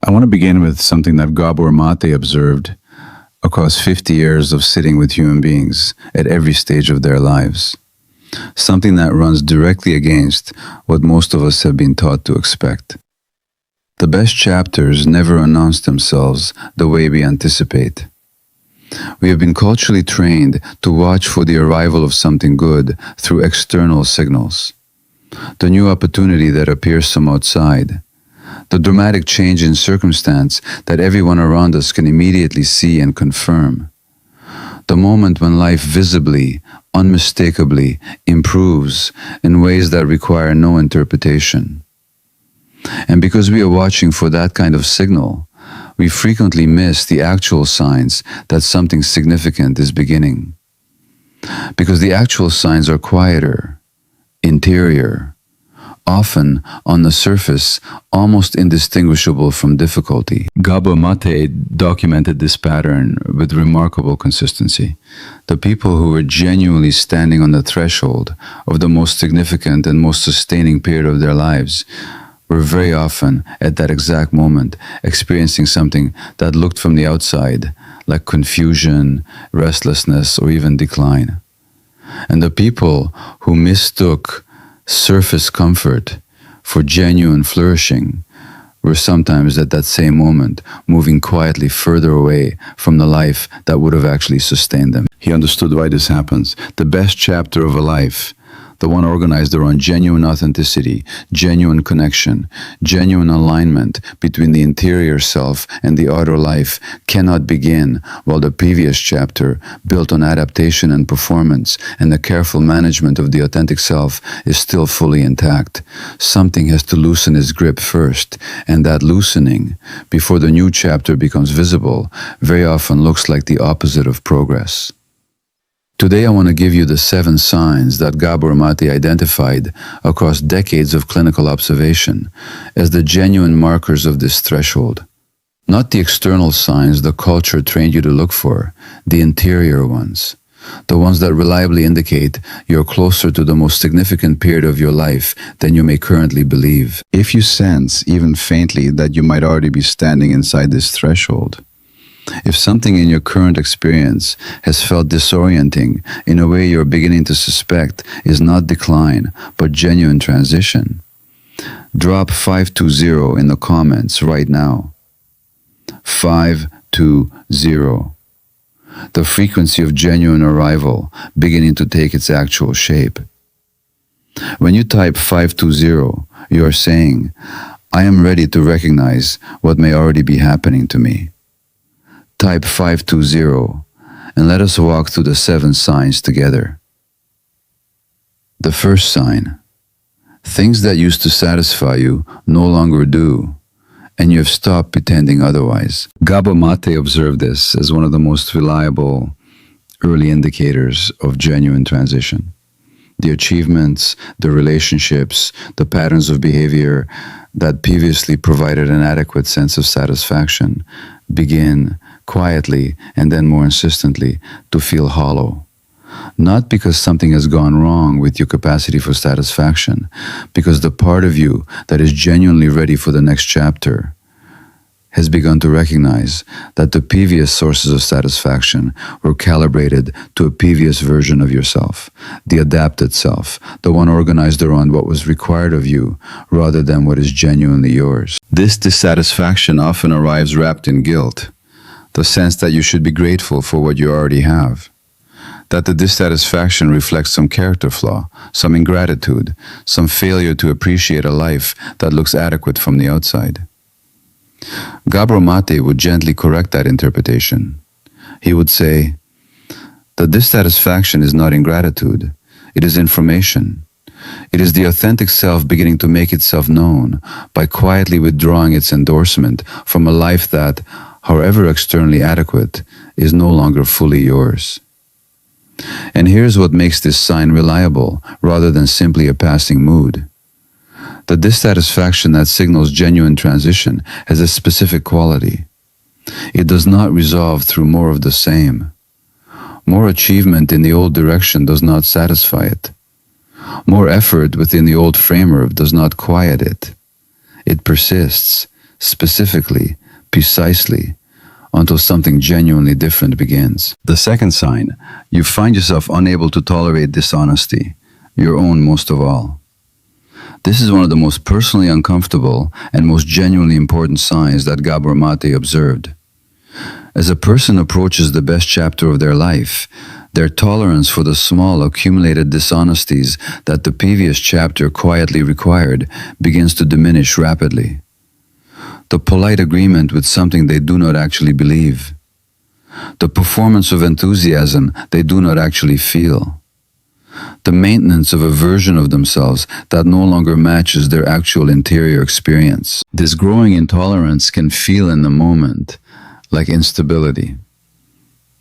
I want to begin with something that Gabor Maté observed across 50 years of sitting with human beings at every stage of their lives. Something that runs directly against what most of us have been taught to expect. The best chapters never announce themselves the way we anticipate. We have been culturally trained to watch for the arrival of something good through external signals. The new opportunity that appears from outside. The dramatic change in circumstance that everyone around us can immediately see and confirm. The moment when life visibly, unmistakably improves in ways that require no interpretation. And because we are watching for that kind of signal, we frequently miss the actual signs that something significant is beginning. Because the actual signs are quieter, interior, often on the surface, almost indistinguishable from difficulty. Gabor Maté documented this pattern with remarkable consistency. The people who were genuinely standing on the threshold of the most significant and most sustaining period of their lives were very often, at that exact moment, experiencing something that looked from the outside like confusion, restlessness, or even decline. And the people who mistook surface comfort for genuine flourishing were sometimes at that same moment moving quietly further away from the life that would have actually sustained them. He understood why this happens. The best chapter of a life, the one organized around genuine authenticity, genuine connection, genuine alignment between the interior self and the outer life, cannot begin while the previous chapter, built on adaptation and performance and the careful management of the authentic self, is still fully intact. Something has to loosen its grip first, and that loosening, before the new chapter becomes visible, very often looks like the opposite of progress. Today I want to give you the 7 signs that Gabor Maté identified across decades of clinical observation as the genuine markers of this threshold. Not the external signs the culture trained you to look for, the interior ones. The ones that reliably indicate you're closer to the most significant period of your life than you may currently believe. If you sense, even faintly, that you might already be standing inside this threshold, if something in your current experience has felt disorienting in a way you're beginning to suspect is not decline, but genuine transition, drop 520 in the comments right now. 520. The frequency of genuine arrival beginning to take its actual shape. When you type 520, you are saying, I am ready to recognize what may already be happening to me. Type 520 and let us walk through the 7 signs together. The first sign: things that used to satisfy you no longer do, and you have stopped pretending otherwise. Gabor Maté observed this as one of the most reliable early indicators of genuine transition. The achievements, the relationships, the patterns of behavior that previously provided an adequate sense of satisfaction begin quietly and then more insistently to feel hollow. Not because something has gone wrong with your capacity for satisfaction, because the part of you that is genuinely ready for the next chapter has begun to recognize that the previous sources of satisfaction were calibrated to a previous version of yourself, the adapted self, the one organized around what was required of you rather than what is genuinely yours. This dissatisfaction often arrives wrapped in guilt, the sense that you should be grateful for what you already have, that the dissatisfaction reflects some character flaw, some ingratitude, some failure to appreciate a life that looks adequate from the outside. Gabor Maté would gently correct that interpretation. He would say, the dissatisfaction is not ingratitude, it is information. It is the authentic self beginning to make itself known by quietly withdrawing its endorsement from a life that, however externally adequate, is no longer fully yours. And here's what makes this sign reliable rather than simply a passing mood. The dissatisfaction that signals genuine transition has a specific quality. It does not resolve through more of the same. More achievement in the old direction does not satisfy it. More effort within the old framework does not quiet it. It persists, specifically, precisely, until something genuinely different begins. The second sign, you find yourself unable to tolerate dishonesty, your own most of all. This is one of the most personally uncomfortable and most genuinely important signs that Gabor Maté observed. As a person approaches the best chapter of their life, their tolerance for the small accumulated dishonesties that the previous chapter quietly required begins to diminish rapidly. The polite agreement with something they do not actually believe. The performance of enthusiasm they do not actually feel. The maintenance of a version of themselves that no longer matches their actual interior experience. This growing intolerance can feel in the moment like instability,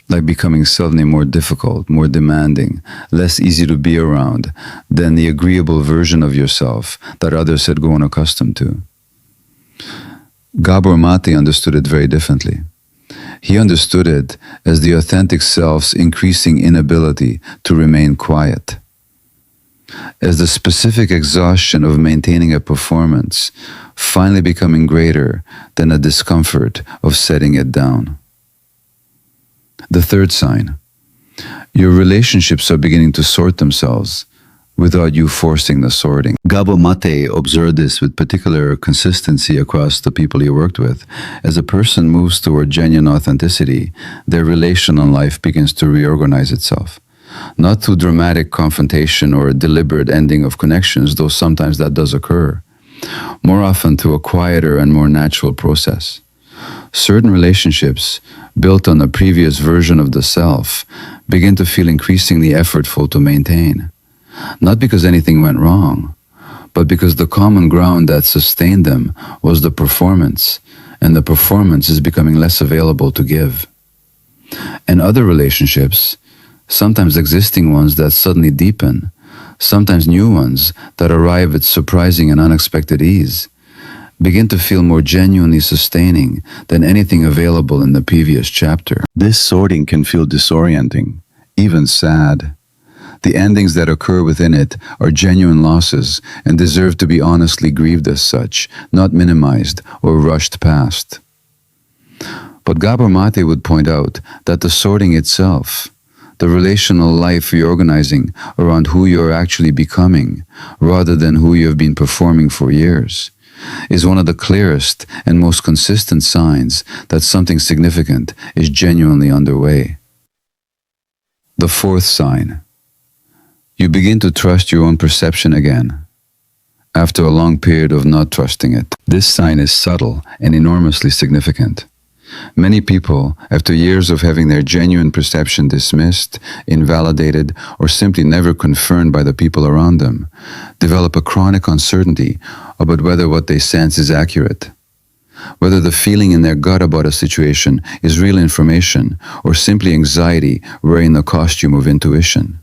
like becoming suddenly more difficult, more demanding, less easy to be around than the agreeable version of yourself that others had grown accustomed to. Gabor Maté understood it very differently. He understood it as the authentic self's increasing inability to remain quiet, as the specific exhaustion of maintaining a performance finally becoming greater than the discomfort of setting it down. The third sign, your relationships are beginning to sort themselves without you forcing the sorting. Gabor Maté observed this with particular consistency across the people he worked with. As a person moves toward genuine authenticity, their relational life begins to reorganize itself. Not through dramatic confrontation or a deliberate ending of connections, though sometimes that does occur. More often through a quieter and more natural process. Certain relationships, built on a previous version of the self, begin to feel increasingly effortful to maintain. Not because anything went wrong, but because the common ground that sustained them was the performance, and the performance is becoming less available to give. And other relationships, sometimes existing ones that suddenly deepen, sometimes new ones that arrive at surprising and unexpected ease, begin to feel more genuinely sustaining than anything available in the previous chapter. This sorting can feel disorienting, even sad. The endings that occur within it are genuine losses and deserve to be honestly grieved as such, not minimized or rushed past. But Gabor Maté would point out that the sorting itself, the relational life reorganizing around who you're actually becoming, rather than who you have been performing for years, is one of the clearest and most consistent signs that something significant is genuinely underway. The fourth sign, you begin to trust your own perception again, after a long period of not trusting it. This sign is subtle and enormously significant. Many people, after years of having their genuine perception dismissed, invalidated, or simply never confirmed by the people around them, develop a chronic uncertainty about whether what they sense is accurate, whether the feeling in their gut about a situation is real information or simply anxiety wearing the costume of intuition,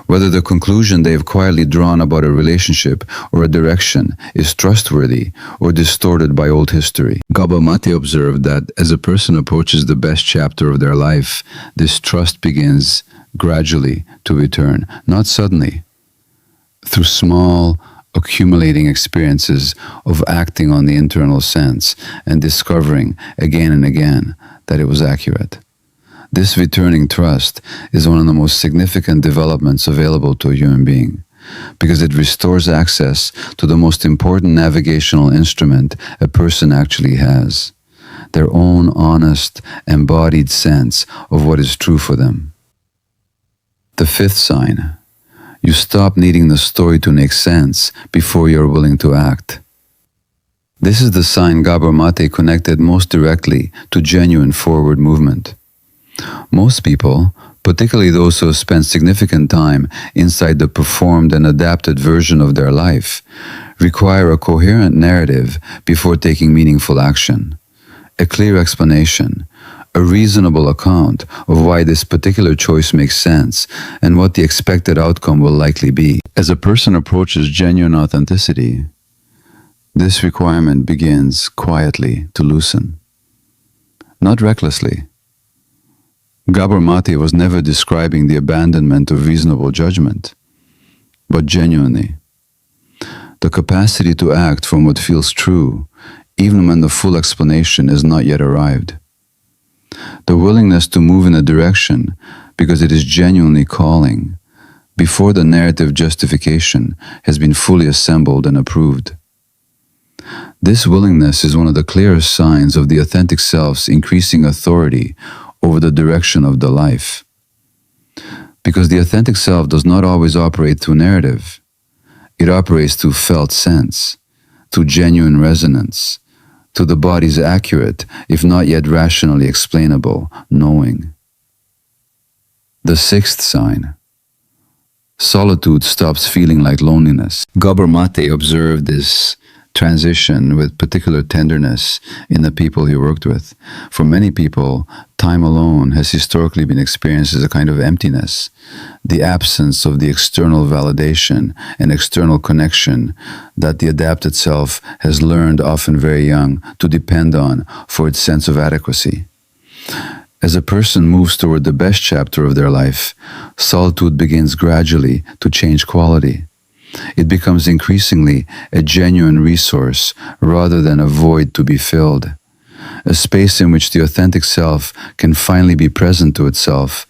whether the conclusion they have quietly drawn about a relationship or a direction is trustworthy or distorted by old history. Gabor Maté observed that as a person approaches the best chapter of their life, this trust begins gradually to return, not suddenly, through small, accumulating experiences of acting on the internal sense and discovering again and again that it was accurate. This returning trust is one of the most significant developments available to a human being, because it restores access to the most important navigational instrument a person actually has, their own honest, embodied sense of what is true for them. The fifth sign, you stop needing the story to make sense before you're willing to act. This is the sign Gabor Maté connected most directly to genuine forward movement. Most people, particularly those who have spent significant time inside the performed and adapted version of their life, require a coherent narrative before taking meaningful action, a clear explanation, a reasonable account of why this particular choice makes sense and what the expected outcome will likely be. As a person approaches genuine authenticity, this requirement begins quietly to loosen, not recklessly. Gabor Maté was never describing the abandonment of reasonable judgment, but genuinely. The capacity to act from what feels true, even when the full explanation is not yet arrived. The willingness to move in a direction because it is genuinely calling, before the narrative justification has been fully assembled and approved. This willingness is one of the clearest signs of the authentic self's increasing authority over the direction of the life. Because the authentic self does not always operate through narrative. It operates through felt sense, through genuine resonance, through the body's accurate, if not yet rationally explainable, knowing. The sixth sign. Solitude stops feeling like loneliness. Gabor Maté observed this transition with particular tenderness in the people he worked with. For many people, time alone has historically been experienced as a kind of emptiness, the absence of the external validation and external connection that the adapted self has learned, often very young, to depend on for its sense of adequacy. As a person moves toward the best chapter of their life, solitude begins gradually to change quality. It becomes increasingly a genuine resource rather than a void to be filled, a space in which the authentic self can finally be present to itself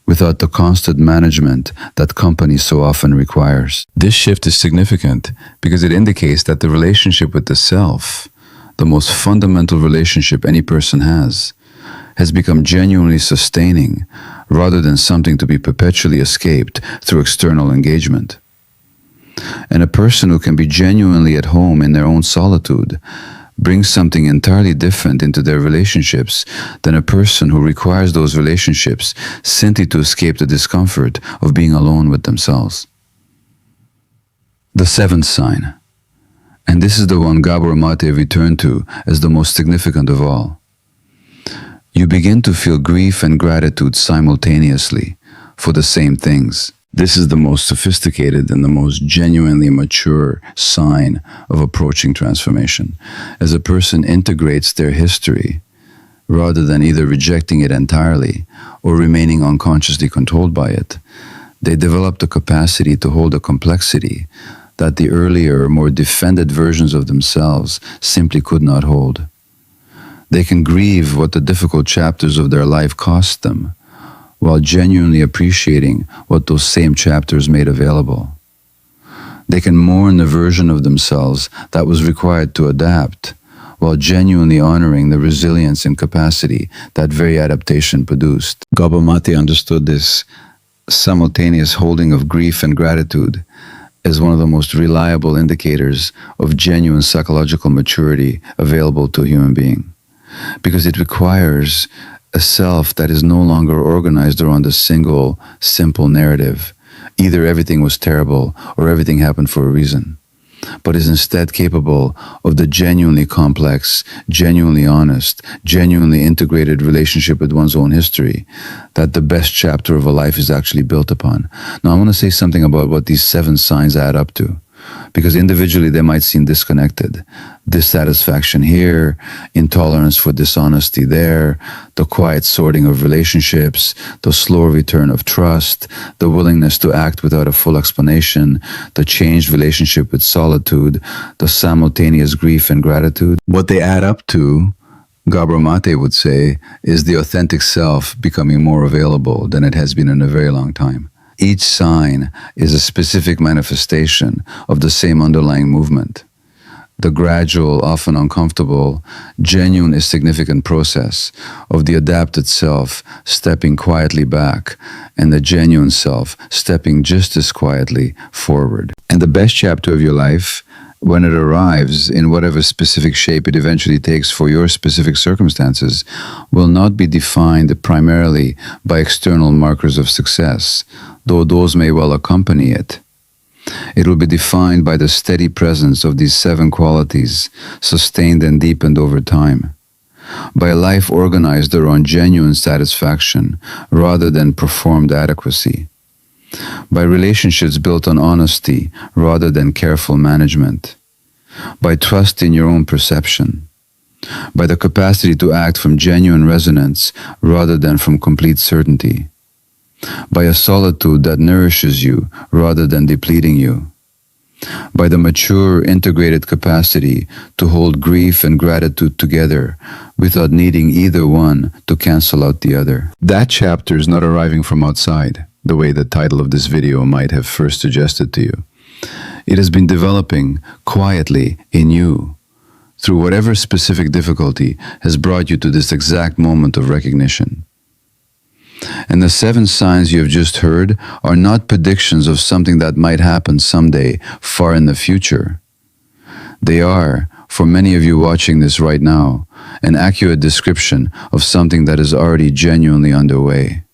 without the constant management that company so often requires. This shift is significant because it indicates that the relationship with the self, the most fundamental relationship any person has become genuinely sustaining rather than something to be perpetually escaped through external engagement. And a person who can be genuinely at home in their own solitude brings something entirely different into their relationships than a person who requires those relationships simply to escape the discomfort of being alone with themselves. The seventh sign, and this is the one Gabor Maté returned to as the most significant of all. You begin to feel grief and gratitude simultaneously for the same things. This is the most sophisticated and the most genuinely mature sign of approaching transformation. As a person integrates their history, rather than either rejecting it entirely or remaining unconsciously controlled by it, they develop the capacity to hold a complexity that the earlier, more defended versions of themselves simply could not hold. They can grieve what the difficult chapters of their life cost them, while genuinely appreciating what those same chapters made available. They can mourn the version of themselves that was required to adapt, while genuinely honoring the resilience and capacity that very adaptation produced. Gabor Maté understood this simultaneous holding of grief and gratitude as one of the most reliable indicators of genuine psychological maturity available to a human being, because it requires a self that is no longer organized around a single, simple narrative. Either everything was terrible or everything happened for a reason, but is instead capable of the genuinely complex, genuinely honest, genuinely integrated relationship with one's own history that the best chapter of a life is actually built upon. Now, I want to say something about what these 7 signs add up to, because individually they might seem disconnected. Dissatisfaction here, intolerance for dishonesty there, the quiet sorting of relationships, the slow return of trust, the willingness to act without a full explanation, the changed relationship with solitude, the simultaneous grief and gratitude. What they add up to, Gabor Maté would say, is the authentic self becoming more available than it has been in a very long time. Each sign is a specific manifestation of the same underlying movement. The gradual, often uncomfortable, genuine and significant process of the adapted self stepping quietly back and the genuine self stepping just as quietly forward. And the best chapter of your life, when it arrives in whatever specific shape it eventually takes for your specific circumstances, will not be defined primarily by external markers of success, though those may well accompany it. It will be defined by the steady presence of these 7 qualities, sustained and deepened over time, by a life organized around genuine satisfaction rather than performed adequacy, by relationships built on honesty rather than careful management, by trust in your own perception, by the capacity to act from genuine resonance rather than from complete certainty, by a solitude that nourishes you rather than depleting you, by the mature, integrated capacity to hold grief and gratitude together without needing either one to cancel out the other. That chapter is not arriving from outside, the way the title of this video might have first suggested to you. It has been developing quietly in you through whatever specific difficulty has brought you to this exact moment of recognition. And the 7 signs you have just heard are not predictions of something that might happen someday far in the future. They are, for many of you watching this right now, an accurate description of something that is already genuinely underway.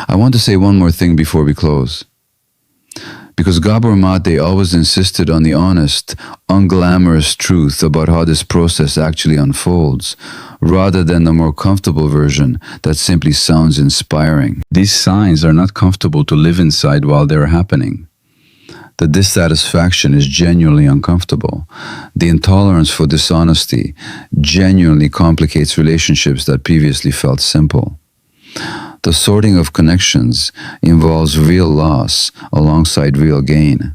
I want to say one more thing before we close. Because Gabor Maté always insisted on the honest, unglamorous truth about how this process actually unfolds, rather than the more comfortable version that simply sounds inspiring. These signs are not comfortable to live inside while they're happening. The dissatisfaction is genuinely uncomfortable. The intolerance for dishonesty genuinely complicates relationships that previously felt simple. The sorting of connections involves real loss alongside real gain.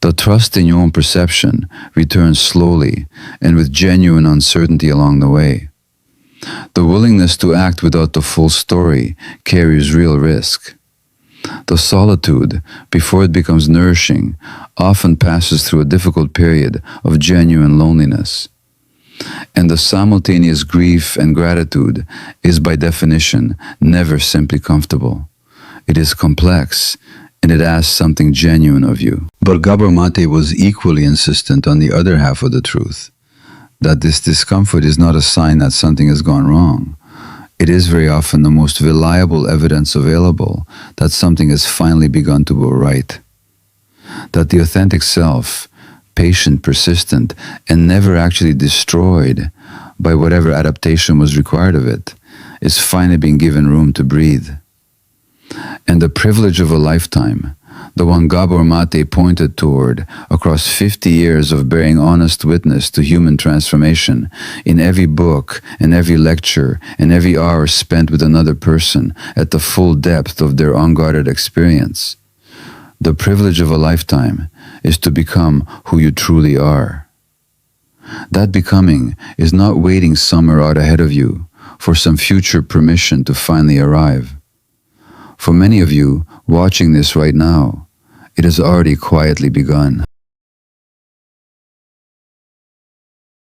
The trust in your own perception returns slowly and with genuine uncertainty along the way. The willingness to act without the full story carries real risk. The solitude, before it becomes nourishing, often passes through a difficult period of genuine loneliness. And the simultaneous grief and gratitude is by definition never simply comfortable. It is complex, and it asks something genuine of you. But Gabor Maté was equally insistent on the other half of the truth, that this discomfort is not a sign that something has gone wrong. It is very often the most reliable evidence available that something has finally begun to go right. That the authentic self, patient, persistent, and never actually destroyed by whatever adaptation was required of it, is finally being given room to breathe. And the privilege of a lifetime, the one Gabor Maté pointed toward across 50 years of bearing honest witness to human transformation in every book and every lecture and every hour spent with another person at the full depth of their unguarded experience. The privilege of a lifetime is to become who you truly are. That becoming is not waiting somewhere out ahead of you for some future permission to finally arrive. For many of you watching this right now, it has already quietly begun.